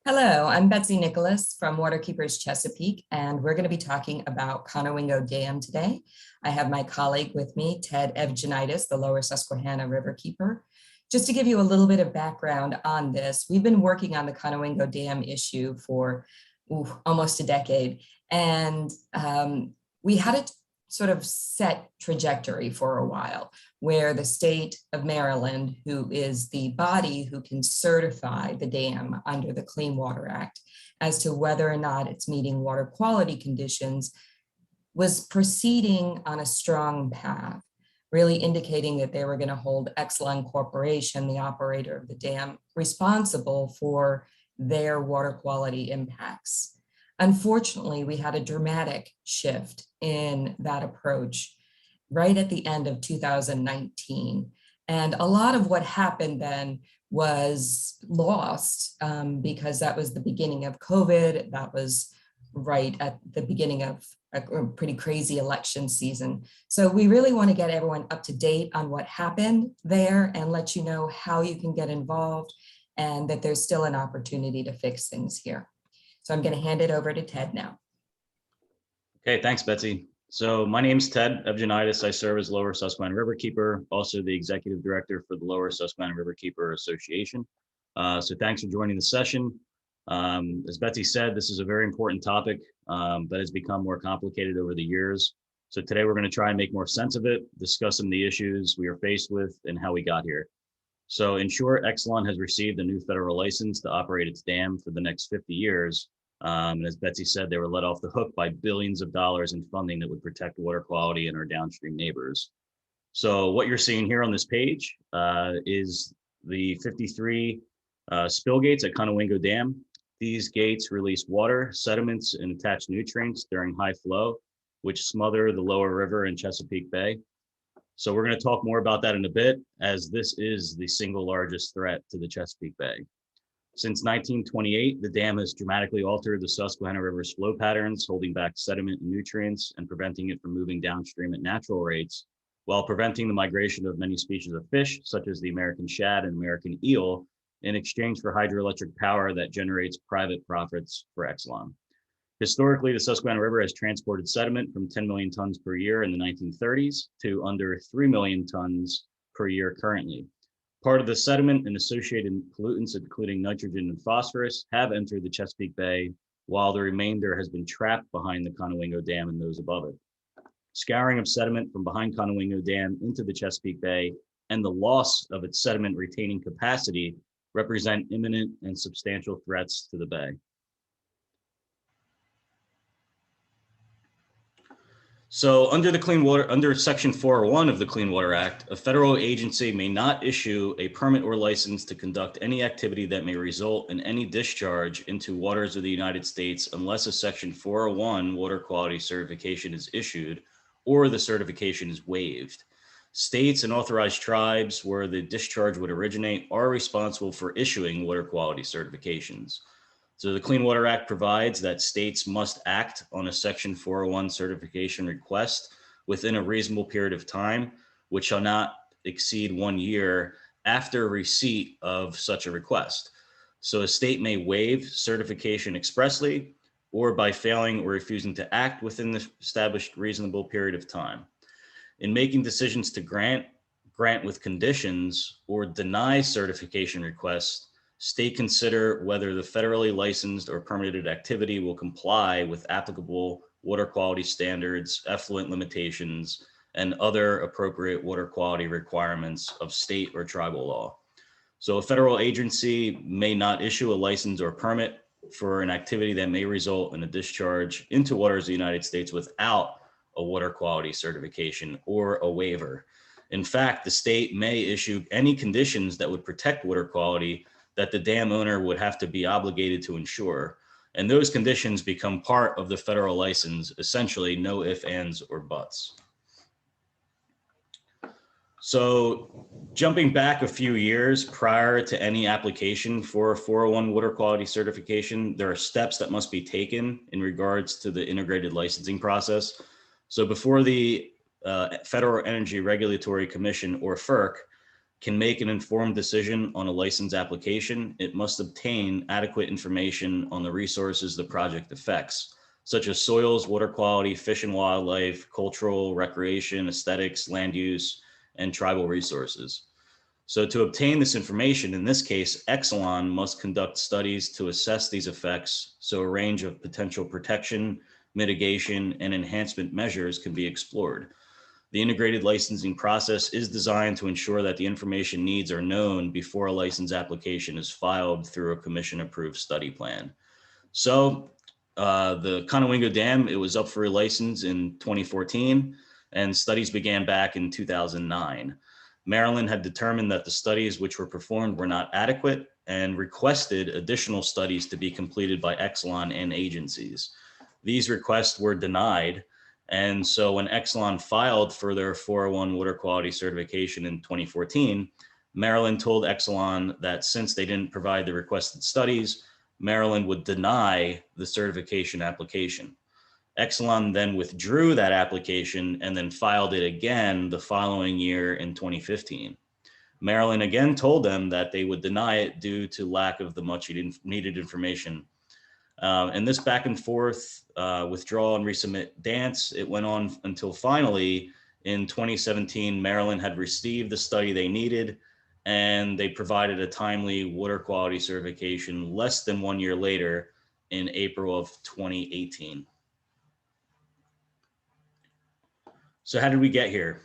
Hello, I'm Betsy Nicholas from WATERKEEPERS Chesapeake, and we're going to be talking about Conowingo Dam today. I have my colleague with me, Ted Evgeniadis, the Lower Susquehanna Riverkeeper. Just to give you a little bit of background on this, we've been working on the Conowingo Dam issue for almost a decade, and we had a sort of set trajectory for a while, where the state of Maryland, who is the body who can certify the dam under the Clean Water Act as to whether or not it's meeting water quality conditions, was proceeding on a strong path, really indicating that they were going to hold Exelon Corporation, the operator of the dam, responsible for their water quality impacts. Unfortunately, we had a dramatic shift in that approach right at the end of 2019. And a lot of what happened then was lost because that was the beginning of COVID. That was right at the beginning of a pretty crazy election season. So we really want to get everyone up to date on what happened there and let you know how you can get involved and that there's still an opportunity to fix things here. So I'm going to hand it over to Ted now. Okay, thanks, Betsy. So my name's Ted Evgeniadis. I serve as Lower Susquehanna Riverkeeper, also the Executive Director for the Lower Susquehanna Riverkeeper Association. So thanks for joining the session. As Betsy said, this is a very important topic that has become more complicated over the years. So today we're going to try and make more sense of it, discuss some of the issues we are faced with and how we got here. So in short, Exelon has received a new federal license to operate its dam for the next 50 years. And as Betsy said, they were let off the hook by billions of dollars in funding that would protect water quality in our downstream neighbors. So what you're seeing here on this page is the 53 spill gates at Conowingo Dam. These gates release water, sediments, and attached nutrients during high flow, which smother the lower river in Chesapeake Bay. So we're going to talk more about that in a bit, as this is the single largest threat to the Chesapeake Bay. Since 1928, the dam has dramatically altered the Susquehanna River's flow patterns, holding back sediment and nutrients and preventing it from moving downstream at natural rates, while preventing the migration of many species of fish, such as the American shad and American eel, in exchange for hydroelectric power that generates private profits for Exelon. Historically, the Susquehanna River has transported sediment from 10 million tons per year in the 1930s to under 3 million tons per year currently. Part of the sediment and associated pollutants, including nitrogen and phosphorus, have entered the Chesapeake Bay, while the remainder has been trapped behind the Conowingo Dam and those above it. Scouring of sediment from behind Conowingo Dam into the Chesapeake Bay and the loss of its sediment retaining capacity represent imminent and substantial threats to the bay. So under Section 401 of the Clean Water Act, a federal agency may not issue a permit or license to conduct any activity that may result in any discharge into waters of the United States unless a Section 401 water quality certification is issued or the certification is waived. States and authorized tribes where the discharge would originate are responsible for issuing water quality certifications. So the Clean Water Act provides that states must act on a Section 401 certification request within a reasonable period of time, which shall not exceed 1 year after receipt of such a request. So a state may waive certification expressly or by failing or refusing to act within the established reasonable period of time. In making decisions to grant with conditions, or deny certification requests, state consider whether the federally licensed or permitted activity will comply with applicable water quality standards, effluent limitations, and other appropriate water quality requirements of state or tribal law. So a federal agency may not issue a license or permit for an activity that may result in a discharge into waters of the United States without a water quality certification or a waiver. In fact, the state may issue any conditions that would protect water quality that the dam owner would have to be obligated to ensure. And those conditions become part of the federal license, essentially no ifs, ands, or buts. So jumping back a few years prior to any application for a 401 water quality certification, there are steps that must be taken in regards to the integrated licensing process. So before the Federal Energy Regulatory Commission, or FERC, can make an informed decision on a license application, it must obtain adequate information on the resources the project affects, such as soils, water quality, fish and wildlife, cultural, recreation, aesthetics, land use, and tribal resources. So to obtain this information, in this case, Exelon must conduct studies to assess these effects so a range of potential protection, mitigation, and enhancement measures can be explored. The integrated licensing process is designed to ensure that the information needs are known before a license application is filed through a commission-approved study plan. So the Conowingo Dam, it was up for a license in 2014, and studies began back in 2009. Maryland had determined that the studies which were performed were not adequate and requested additional studies to be completed by Exelon and agencies. These requests were denied. And so when Exelon filed for their 401 water quality certification in 2014, Maryland told Exelon that since they didn't provide the requested studies, Maryland would deny the certification application. Exelon then withdrew that application and then filed it again the following year in 2015. Maryland again told them that they would deny it due to lack of the much needed information. And this back and forth withdraw and resubmit dance, it went on until finally in 2017, Maryland had received the study they needed and they provided a timely water quality certification less than 1 year later in April of 2018. So how did we get here?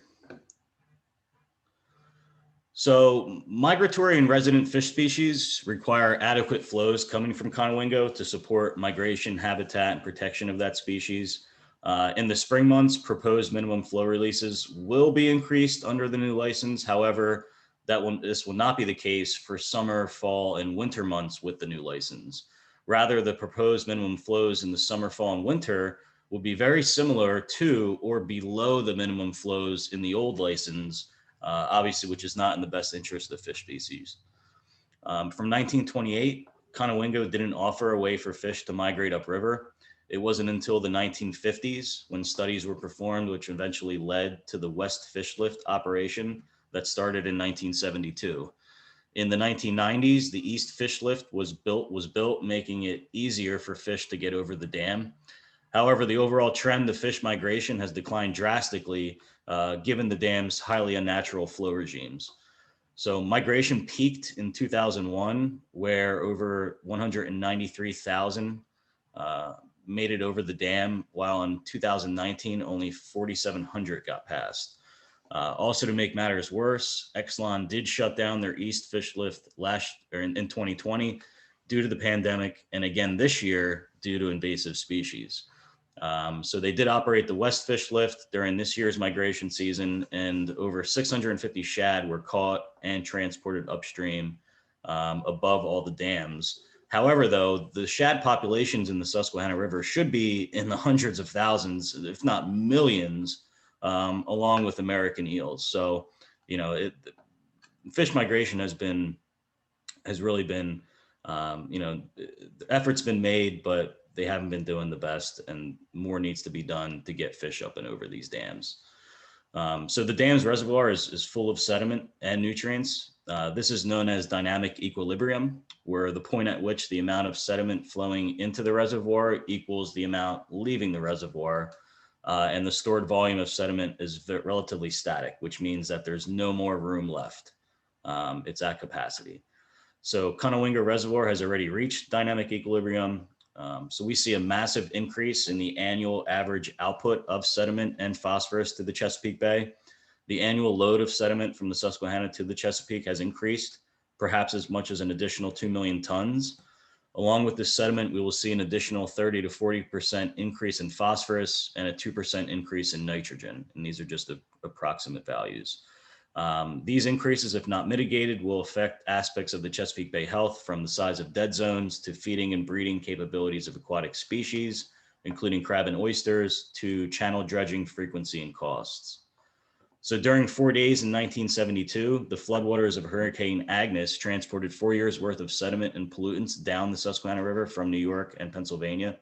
So migratory and resident fish species require adequate flows coming from Conowingo to support migration, habitat, and protection of that species. In the spring months, proposed minimum flow releases will be increased under the new license. However, this will not be the case for summer, fall, and winter months with the new license. Rather, the proposed minimum flows in the summer, fall, and winter will be very similar to or below the minimum flows in the old license, obviously, which is not in the best interest of the fish species. From 1928, Conowingo didn't offer a way for fish to migrate upriver. It wasn't until the 1950s when studies were performed, which eventually led to the West Fish Lift operation that started in 1972. In the 1990s, the East Fish Lift was built, making it easier for fish to get over the dam. However, the overall trend of fish migration has declined drastically given the dam's highly unnatural flow regimes. So migration peaked in 2001, where over 193,000 made it over the dam, while in 2019, only 4,700 got past. Also, to make matters worse, Exelon did shut down their East Fish Lift in 2020 due to the pandemic, and again this year due to invasive species. So they did operate the West Fish Lift during this year's migration season, and over 650 shad were caught and transported upstream above all the dams. However, though, the shad populations in the Susquehanna River should be in the hundreds of thousands, if not millions, along with American eels. So, fish migration has really been, the effort's been made, but they haven't been doing the best, and more needs to be done to get fish up and over these dams. So the dam's reservoir is full of sediment and nutrients. This is known as dynamic equilibrium, where the point at which the amount of sediment flowing into the reservoir equals the amount leaving the reservoir. And the stored volume of sediment is relatively static, which means that there's no more room left. It's at capacity. So Conowingo Reservoir has already reached dynamic equilibrium. So we see a massive increase in the annual average output of sediment and phosphorus to the Chesapeake Bay. The annual load of sediment from the Susquehanna to the Chesapeake has increased, perhaps as much as an additional 2 million tons. Along with this sediment, we will see an additional 30 to 40% increase in phosphorus and a 2% increase in nitrogen. And these are just approximate values. These increases, if not mitigated, will affect aspects of the Chesapeake Bay health, from the size of dead zones to feeding and breeding capabilities of aquatic species, including crab and oysters, to channel dredging frequency and costs. So during 4 days in 1972, the floodwaters of Hurricane Agnes transported 4 years worth of sediment and pollutants down the Susquehanna River from New York and Pennsylvania.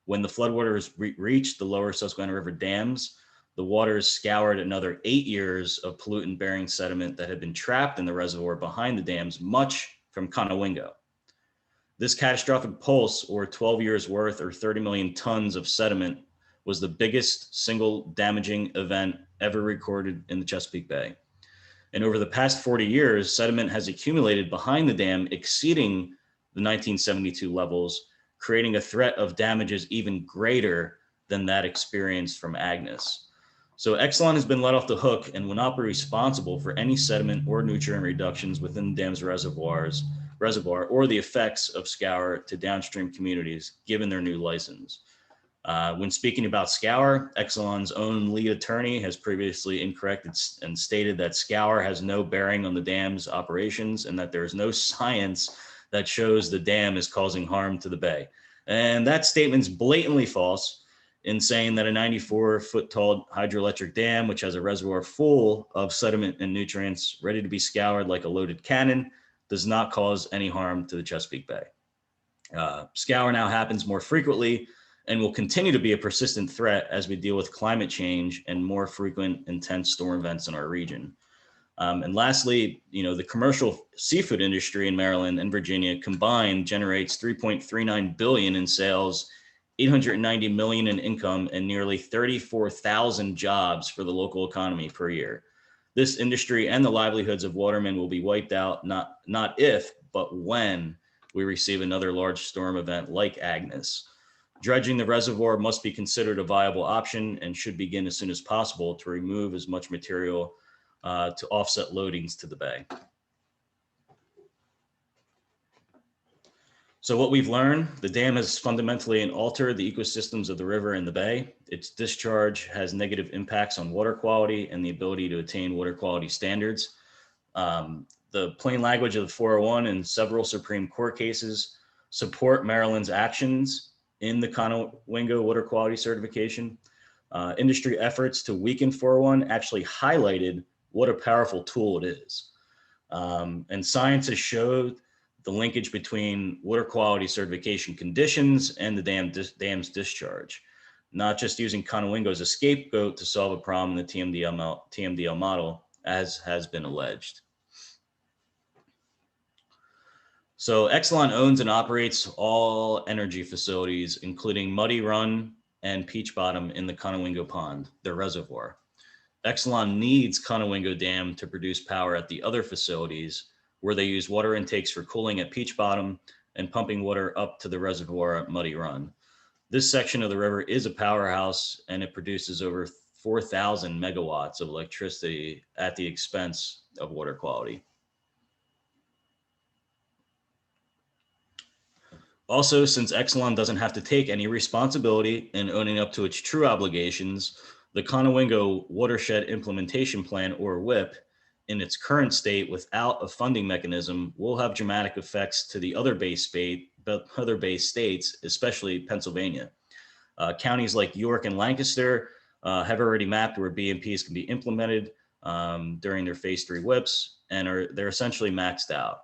When the floodwaters reached the lower Susquehanna River dams, the waters scoured another 8 years of pollutant-bearing sediment that had been trapped in the reservoir behind the dams, much from Conowingo. This catastrophic pulse, or 12 years worth or 30 million tons of sediment, was the biggest single damaging event ever recorded in the Chesapeake Bay. And over the past 40 years, sediment has accumulated behind the dam, exceeding the 1972 levels, creating a threat of damages even greater than that experienced from Agnes. So Exelon has been let off the hook and will not be responsible for any sediment or nutrient reductions within the dam's reservoir or the effects of scour to downstream communities, given their new license. When speaking about scour, Exelon's own lead attorney has previously incorrected and stated that scour has no bearing on the dam's operations and that there is no science that shows the dam is causing harm to the bay. And that statement's blatantly false, in saying that a 94-foot tall hydroelectric dam, which has a reservoir full of sediment and nutrients ready to be scoured like a loaded cannon, does not cause any harm to the Chesapeake Bay. Scour now happens more frequently and will continue to be a persistent threat as we deal with climate change and more frequent intense storm events in our region. And lastly, the commercial seafood industry in Maryland and Virginia combined generates $3.39 billion in sales, $890 million in income, and nearly 34,000 jobs for the local economy per year. This industry and the livelihoods of watermen will be wiped out, not if, but when we receive another large storm event like Agnes. Dredging the reservoir must be considered a viable option and should begin as soon as possible to remove as much material to offset loadings to the bay. So what we've learned, the dam has fundamentally altered the ecosystems of the river and the bay. Its discharge has negative impacts on water quality and the ability to attain water quality standards. The plain language of the 401 and several Supreme Court cases support Maryland's actions in the Conowingo water quality certification. Industry efforts to weaken 401 actually highlighted what a powerful tool it is. And science has showed the linkage between water quality certification conditions and the dam's discharge, not just using Conowingo as a scapegoat to solve a problem in the TMDL model, as has been alleged. So Exelon owns and operates all energy facilities, including Muddy Run and Peach Bottom in the Conowingo Pond, their reservoir. Exelon needs Conowingo Dam to produce power at the other facilities, where they use water intakes for cooling at Peach Bottom and pumping water up to the reservoir at Muddy Run. This section of the river is a powerhouse, and it produces over 4,000 megawatts of electricity at the expense of water quality. Also, since Exelon doesn't have to take any responsibility in owning up to its true obligations, the Conowingo Watershed Implementation Plan, or WIP, in its current state without a funding mechanism will have dramatic effects to the other base states, especially Pennsylvania. Counties like York and Lancaster have already mapped where BMPs can be implemented during their phase 3 WIPs, and they're essentially maxed out.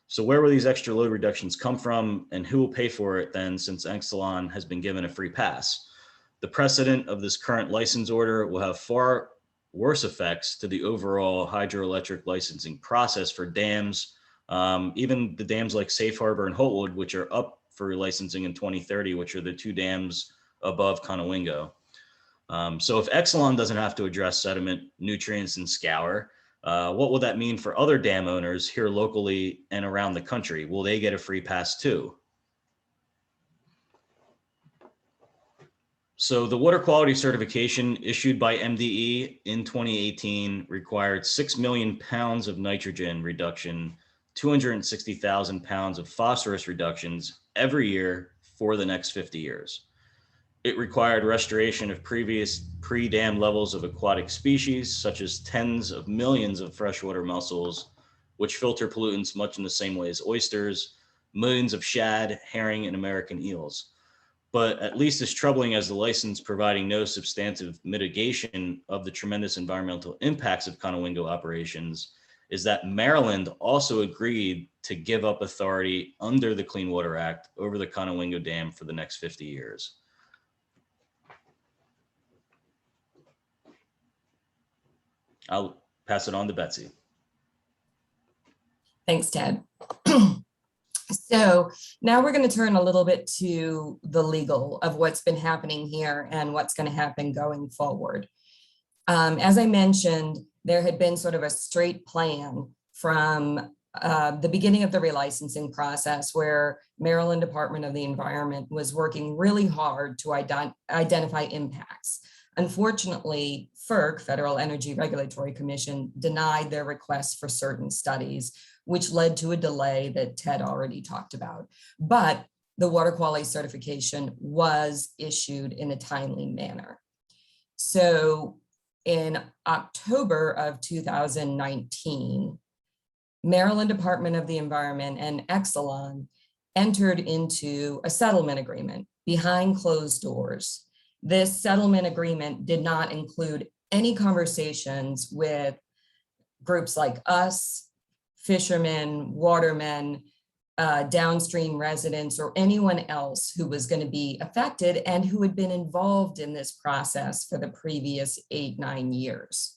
So where will these extra load reductions come from, and who will pay for it then, since Exelon has been given a free pass? The precedent of this current license order will have far worse effects to the overall hydroelectric licensing process for dams, even the dams like Safe Harbor and Holtwood, which are up for licensing in 2030, which are the 2 dams above Conowingo. So if Exelon doesn't have to address sediment, nutrients, and scour, what will that mean for other dam owners here locally and around the country? Will they get a free pass too? So the water quality certification issued by MDE in 2018 required 6 million pounds of nitrogen reduction, 260,000 pounds of phosphorus reductions every year for the next 50 years. It required restoration of previous pre-dam levels of aquatic species, such as tens of millions of freshwater mussels, which filter pollutants much in the same way as oysters, millions of shad, herring, and American eels. But at least as troubling as the license providing no substantive mitigation of the tremendous environmental impacts of Conowingo operations is that Maryland also agreed to give up authority under the Clean Water Act over the Conowingo Dam for the next 50 years. I'll pass it on to Betsy. Thanks, Ted. So now we're going to turn a little bit to the legal of what's been happening here and what's going to happen going forward. As I mentioned, there had been sort of a straight plan from the beginning of the relicensing process where Maryland Department of the Environment was working really hard to identify impacts. Unfortunately, FERC, Federal Energy Regulatory Commission, denied their requests for certain studies, which led to a delay that Ted already talked about. But the water quality certification was issued in a timely manner. So in October of 2019, Maryland Department of the Environment and Exelon entered into a settlement agreement behind closed doors. This settlement agreement did not include any conversations with groups like us, fishermen, watermen, downstream residents, or anyone else who was going to be affected and who had been involved in this process for the previous 8-9 years.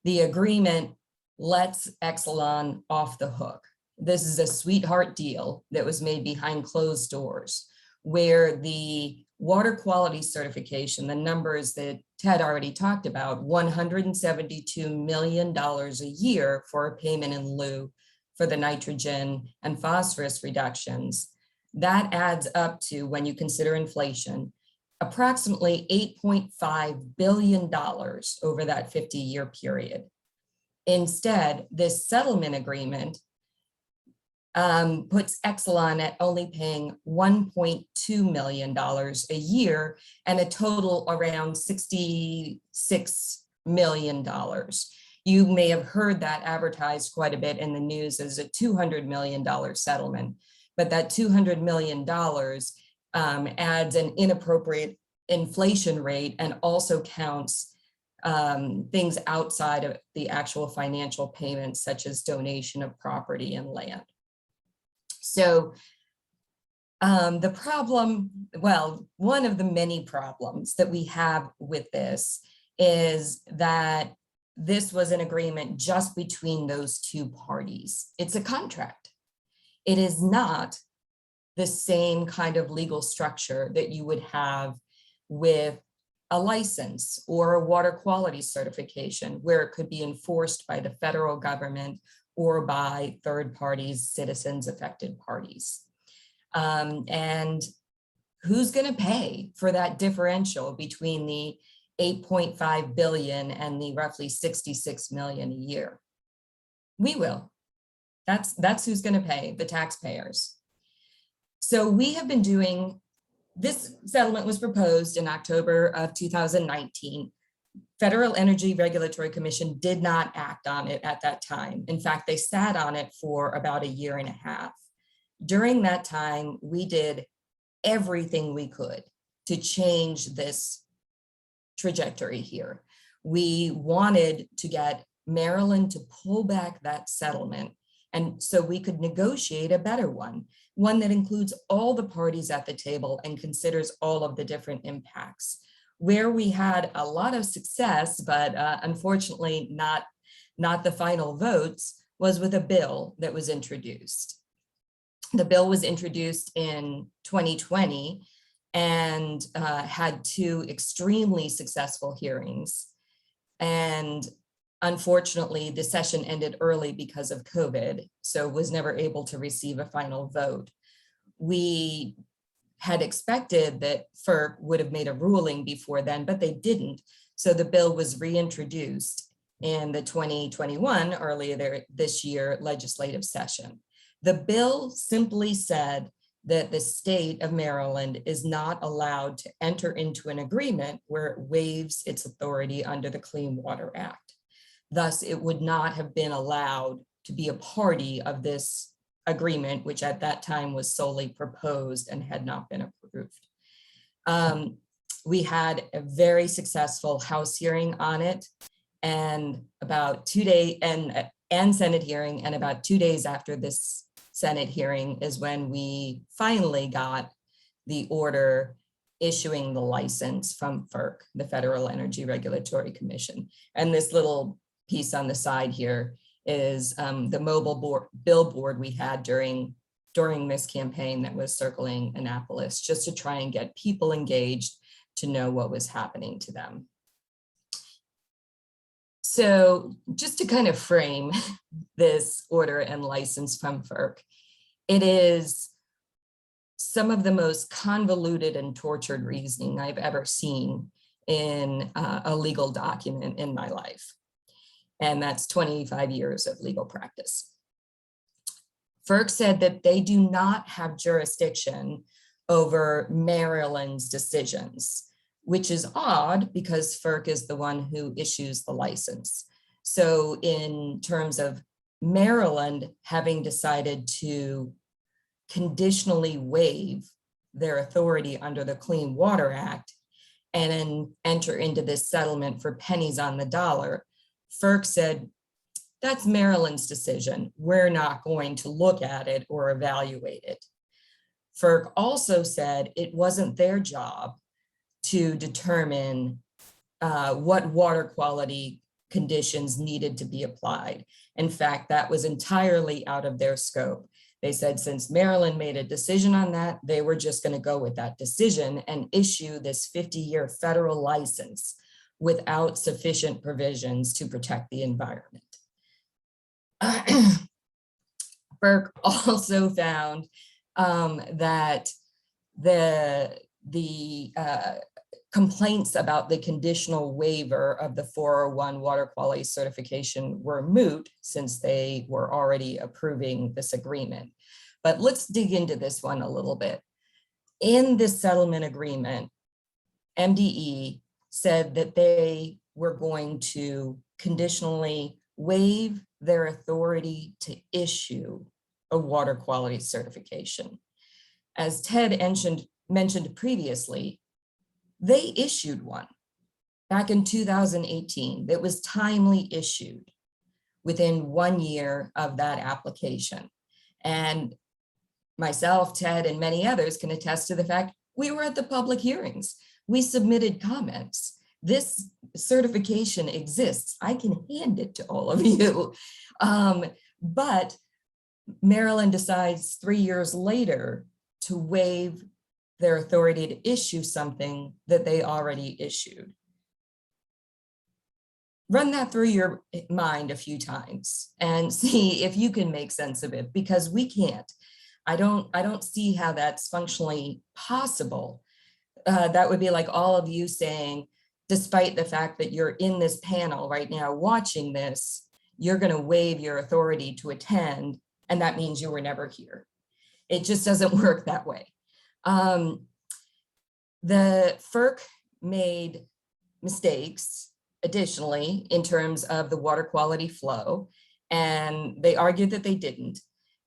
The agreement lets Exelon off the hook. This is a sweetheart deal that was made behind closed doors, where the water quality certification, the numbers that Ted already talked about, $172 million a year for a payment in lieu for the nitrogen and phosphorus reductions, that adds up to, when you consider inflation, approximately $8.5 billion over that 50-year period. Instead, this settlement agreement puts Exelon at only paying $1.2 million a year and a total around $66 million. You may have heard that advertised quite a bit in the news as a $200 million settlement, but that $200 million adds an inappropriate inflation rate and also counts things outside of the actual financial payments, such as donation of property and land. So the problem, well, one of the many problems that we have with this is that this was an agreement just between those two parties. It's a contract. It is not the same kind of legal structure that you would have with a license or a water quality certification, where it could be enforced by the federal government or by third parties, citizens, affected parties. And who's going to pay for that differential between the 8.5 billion and the roughly 66 million a year? We will. That's who's going to pay, the taxpayers. So we have been doing, this settlement was proposed in October of 2019. Federal Energy Regulatory Commission did not act on it at that time. In fact, they sat on it for about 1.5 years. During that time, we did everything we could to change this trajectory here. We wanted to get Maryland to pull back that settlement, and so we could negotiate a better one that includes all the parties at the table and considers all of the different impacts. Where we had a lot of success, but unfortunately not the final votes, was with a bill that was introduced. The bill was introduced in 2020 and had 2 extremely successful hearings. And unfortunately, the session ended early because of COVID, so was never able to receive a final vote. We had expected that FERC would have made a ruling before then, but they didn't. So the bill was reintroduced in the 2021, earlier this year, legislative session. The bill simply said that the state of Maryland is not allowed to enter into an agreement where it waives its authority under the Clean Water Act. Thus, it would not have been allowed to be a party of this agreement, which at that time was solely proposed and had not been approved. We had a very successful House hearing on it, and about 2 days, and Senate hearing, and about 2 days after this Senate hearing is when we finally got the order issuing the license from FERC, the Federal Energy Regulatory Commission. And this little piece on the side here is the mobile billboard we had during this campaign that was circling Annapolis, just to try and get people engaged to know what was happening to them. So just to kind of frame this order and license from FERC, it is some of the most convoluted and tortured reasoning I've ever seen in a legal document in my life. And that's 25 years of legal practice. FERC said that they do not have jurisdiction over Maryland's decisions, which is odd because FERC is the one who issues the license. So in terms of Maryland having decided to conditionally waive their authority under the Clean Water Act and then enter into this settlement for pennies on the dollar, FERC said, that's Maryland's decision. We're not going to look at it or evaluate it. FERC also said it wasn't their job to determine what water quality conditions needed to be applied. In fact, that was entirely out of their scope. They said since Maryland made a decision on that, they were just going to go with that decision and issue this 50-year federal license without sufficient provisions to protect the environment. FERC also found that the complaints about the conditional waiver of the 401 water quality certification were moot since they were already approving this agreement. But let's dig into this one a little bit. In this settlement agreement, MDE said that they were going to conditionally waive their authority to issue a water quality certification. As Ted mentioned previously, they issued one back in 2018 that was timely issued within 1 year of that application. And myself, Ted, and many others can attest to the fact we were at the public hearings. We submitted comments. This certification exists. I can hand it to all of you. But Maryland decides 3 years later to waive their authority to issue something that they already issued. Run that through your mind a few times and see if you can make sense of it, because we can't. I don't see how that's functionally possible. That would be like all of you saying, despite the fact that you're in this panel right now watching this, you're going to waive your authority to attend, and that means you were never here. It just doesn't work that way. The FERC made mistakes additionally in terms of the water quality flow, and they argued that they didn't.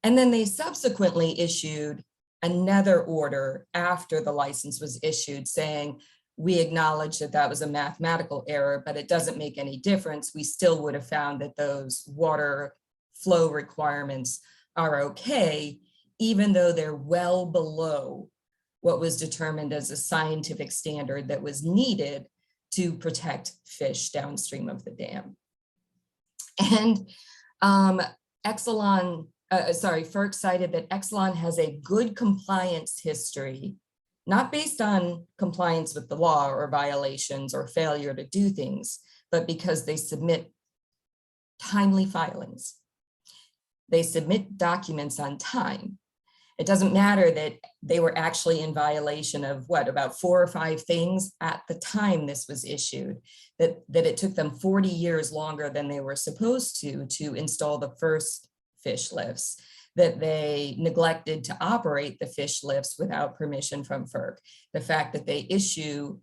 And then they subsequently issued another order after the license was issued saying, we acknowledge that that was a mathematical error, but it doesn't make any difference. We still would have found that those water flow requirements are okay, even though they're well below what was determined as a scientific standard that was needed to protect fish downstream of the dam. And FERC cited that Exelon has a good compliance history, not based on compliance with the law or violations or failure to do things, but because they submit timely filings. They submit documents on time. It doesn't matter that they were actually in violation of about 4 or 5 things at the time this was issued, that it took them 40 years longer than they were supposed to install the first fish lifts, that they neglected to operate the fish lifts without permission from FERC. The fact that they issue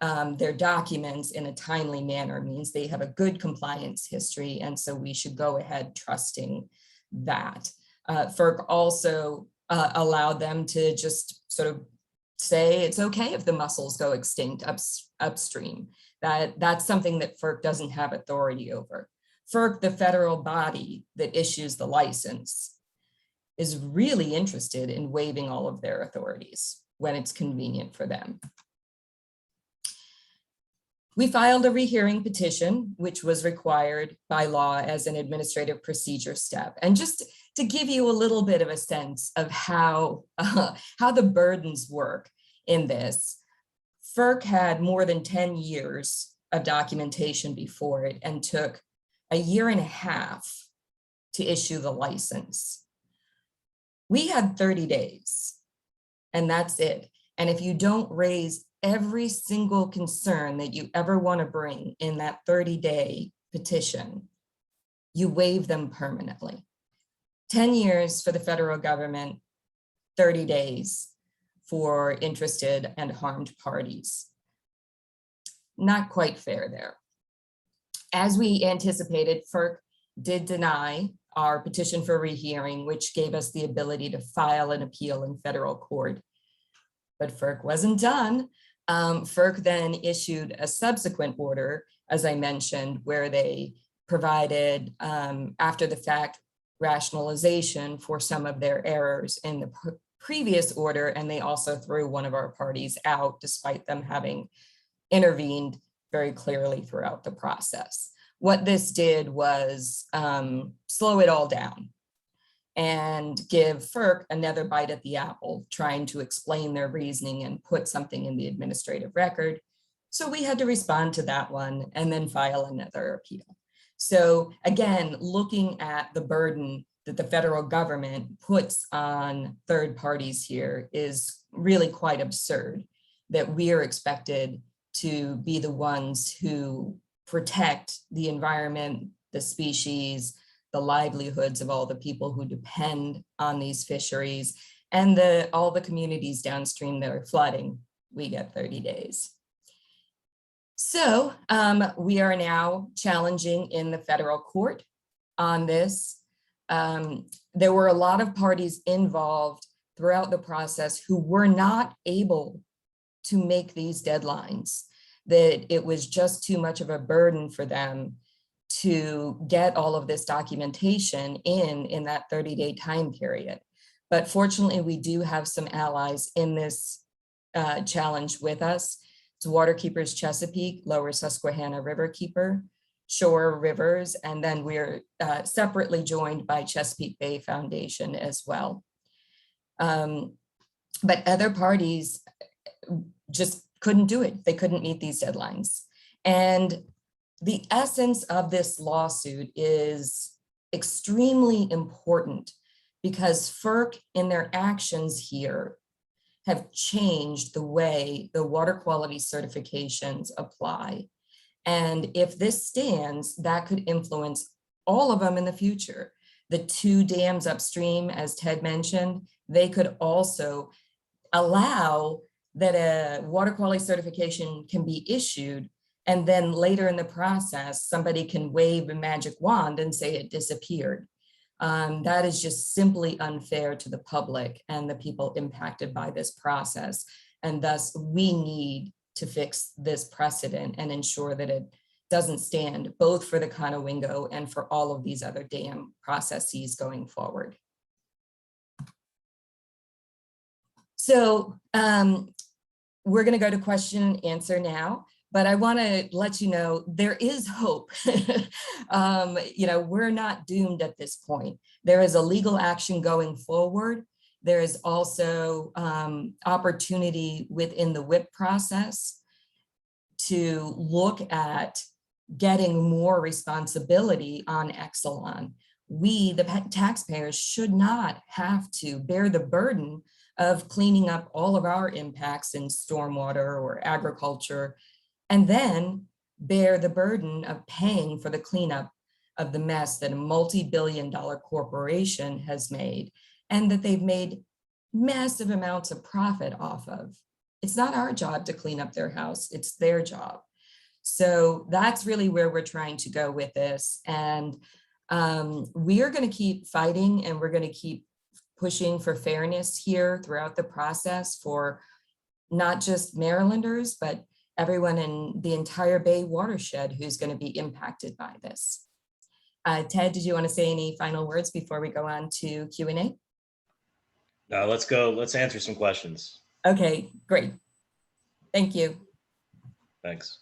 their documents in a timely manner means they have a good compliance history, and so we should go ahead trusting that. FERC also allowed them to just sort of say it's okay if the mussels go extinct upstream. That's something that FERC doesn't have authority over. FERC, the federal body that issues the license, is really interested in waiving all of their authorities when it's convenient for them. We filed a rehearing petition, which was required by law as an administrative procedure step. And just to give you a little bit of a sense of how the burdens work in this, FERC had more than 10 years of documentation before it and took a year and a half to issue the license. We had 30 days, and that's it. And if you don't raise every single concern that you ever want to bring in that 30-day petition, you waive them permanently. 10 years for the federal government, 30 days for interested and harmed parties. Not quite fair there. As we anticipated, FERC did deny our petition for rehearing, which gave us the ability to file an appeal in federal court. But FERC wasn't done. FERC then issued a subsequent order, as I mentioned, where they provided after the fact rationalization for some of their errors in the previous order, and they also threw one of our parties out despite them having intervened very clearly throughout the process. What this did was slow it all down and give FERC another bite at the apple, trying to explain their reasoning and put something in the administrative record. So we had to respond to that one and then file another appeal. So again, looking at the burden that the federal government puts on third parties here is really quite absurd, that we are expected to be the ones who protect the environment, the species, the livelihoods of all the people who depend on these fisheries, and all the communities downstream that are flooding. We get 30 days. So we are now challenging in the federal court on this. There were a lot of parties involved throughout the process who were not able to make these deadlines, that it was just too much of a burden for them to get all of this documentation in that 30-day time period. But fortunately, we do have some allies in this challenge with us. It's WATERKEEPERS Chesapeake, Lower Susquehanna Riverkeeper, Shore Rivers, and then we're separately joined by Chesapeake Bay Foundation as well. But other parties just couldn't do it. They couldn't meet these deadlines. And the essence of this lawsuit is extremely important because FERC in their actions here have changed the way the water quality certifications apply. And if this stands, that could influence all of them in the future. The 2 dams upstream, as Ted mentioned, they could also allow that a water quality certification can be issued, and then later in the process, somebody can wave a magic wand and say it disappeared. That is just simply unfair to the public and the people impacted by this process. And thus we need to fix this precedent and ensure that it doesn't stand both for the Conowingo and for all of these other dam processes going forward. So we're going to go to question and answer now. But I want to let you know there is hope. We're not doomed at this point. There is a legal action going forward. There is also opportunity within the WIP process to look at getting more responsibility on Exelon. We, the taxpayers, should not have to bear the burden of cleaning up all of our impacts in stormwater or agriculture, and then bear the burden of paying for the cleanup of the mess that a multi-billion-dollar corporation has made, and that they've made massive amounts of profit off of. It's not our job to clean up their house, it's their job. So that's really where we're trying to go with this. And we are going to keep fighting, and we're going to keep pushing for fairness here throughout the process for not just Marylanders, but everyone in the entire Bay watershed who's going to be impacted by this. Ted, did you want to say any final words before we go on to Q&A? No, let's go. Let's answer some questions. Okay, great. Thank you. Thanks.